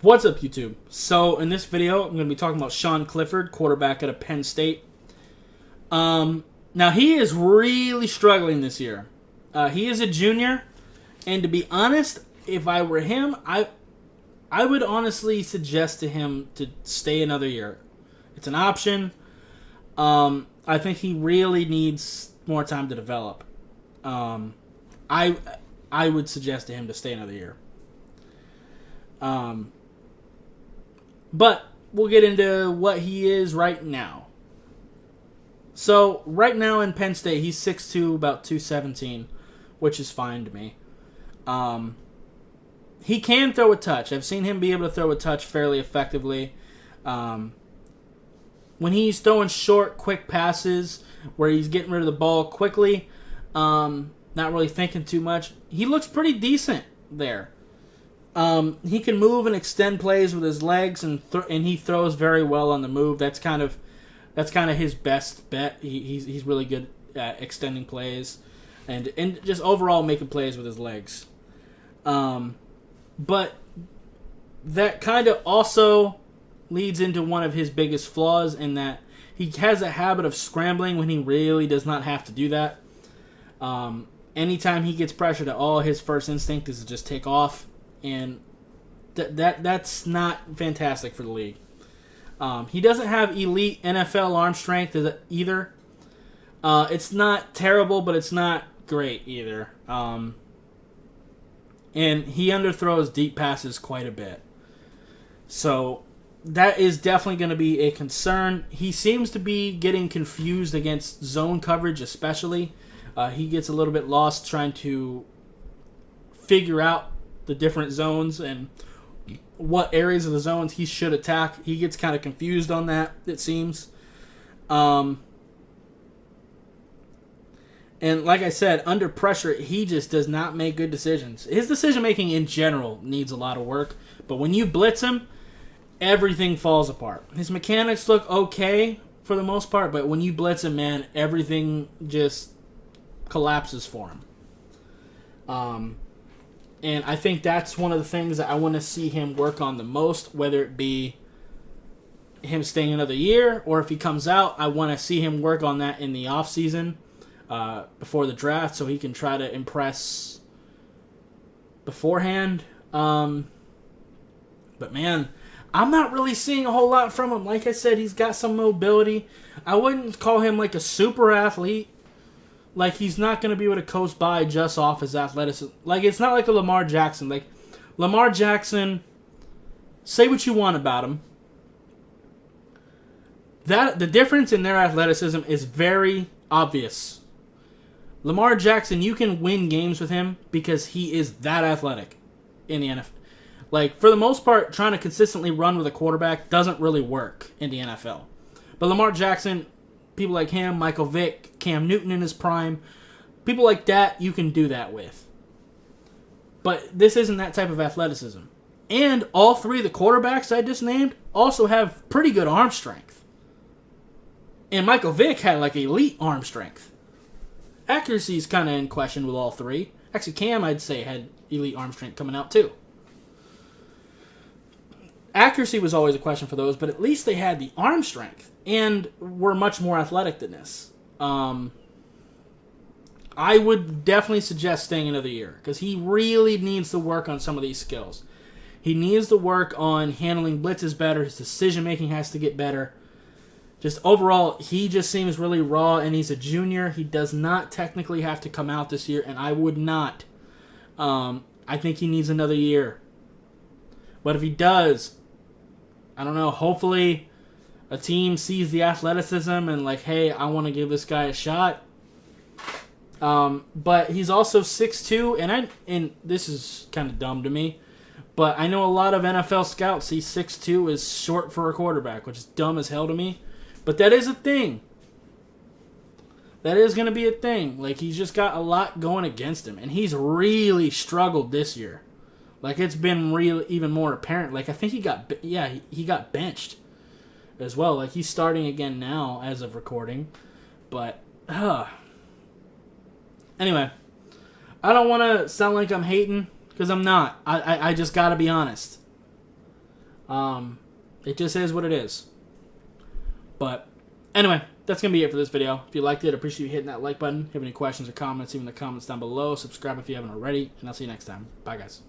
What's up, YouTube? So, in this video, I'm going to be talking about Sean Clifford, quarterback out of Penn State. Now, he is really struggling this year. He is a junior, and to be honest, if I were him, I would honestly suggest to him to stay another year. It's an option. I think he really needs more time to develop. I would suggest to him to stay another year. But we'll get into what he is right now. So, right now in Penn State, he's 6'2", about 217, which is fine to me. He can throw a touch. I've seen him be able to throw a touch fairly effectively. When he's throwing short, quick passes, where he's getting rid of the ball quickly, not really thinking too much, he looks pretty decent there. He can move and extend plays with his legs, and he throws very well on the move. That's kind of his best bet. He's really good at extending plays, and just overall making plays with his legs. But that kind of also leads into one of his biggest flaws, in that he has a habit of scrambling when he really does not have to do that. Anytime he gets pressured at all, his first instinct is to just take off. And that's not fantastic for the league. He doesn't have elite NFL arm strength either. It's not terrible, but it's not great either. And he underthrows deep passes quite a bit. So that is definitely going to be a concern. He seems to be getting confused against zone coverage especially. He gets a little bit lost trying to figure out the different zones and what areas of the zones he should attack. He gets kind of confused on that, it seems. And like I said, under pressure, he just does not make good decisions. His decision-making in general needs a lot of work, but when you blitz him, everything falls apart. His mechanics look okay for the most part, but when you blitz him, man, everything just collapses for him. And I think that's one of the things that I want to see him work on the most, whether it be him staying another year or if he comes out. I want to see him work on that in the offseason before the draft so he can try to impress beforehand. But, man, I'm not really seeing a whole lot from him. Like I said, he's got some mobility. I wouldn't call him like a super athlete. Like, he's not going to be able to coast by just off his athleticism. Like, it's not like a Lamar Jackson. Like, Lamar Jackson, say what you want about him. The difference in their athleticism is very obvious. Lamar Jackson, you can win games with him because he is that athletic in the NFL. Like, for the most part, trying to consistently run with a quarterback doesn't really work in the NFL. But Lamar Jackson, people like him, Michael Vick, Cam Newton in his prime, people like that, you can do that with. But this isn't that type of athleticism. And all three of the quarterbacks I just named also have pretty good arm strength. And Michael Vick had like elite arm strength. Accuracy is kind of in question with all three. Actually, Cam, I'd say, had elite arm strength coming out too. Accuracy was always a question for those, but at least they had the arm strength and were much more athletic than this. I would definitely suggest staying another year because he really needs to work on some of these skills. He needs to work on handling blitzes better. His decision-making has to get better. Just overall, he just seems really raw, and he's a junior. He does not technically have to come out this year, and I would not. I think he needs another year. But if he does, I don't know, hopefully a team sees the athleticism and like, hey, I want to give this guy a shot. But he's also 6'2", and this is kind of dumb to me, but I know a lot of NFL scouts see 6'2" as short for a quarterback, which is dumb as hell to me. But that is a thing. That is going to be a thing. Like, he's just got a lot going against him, and he's really struggled this year. Like, it's been real, even more apparent. Like, I think he got benched as well. Like, he's starting again now as of recording. But, anyway, I don't want to sound like I'm hating, because I'm not. I just got to be honest. It just is what it is. But anyway, that's going to be it for this video. If you liked it, I appreciate you hitting that like button. If you have any questions or comments, leave in the comments down below. Subscribe if you haven't already, and I'll see you next time. Bye, guys.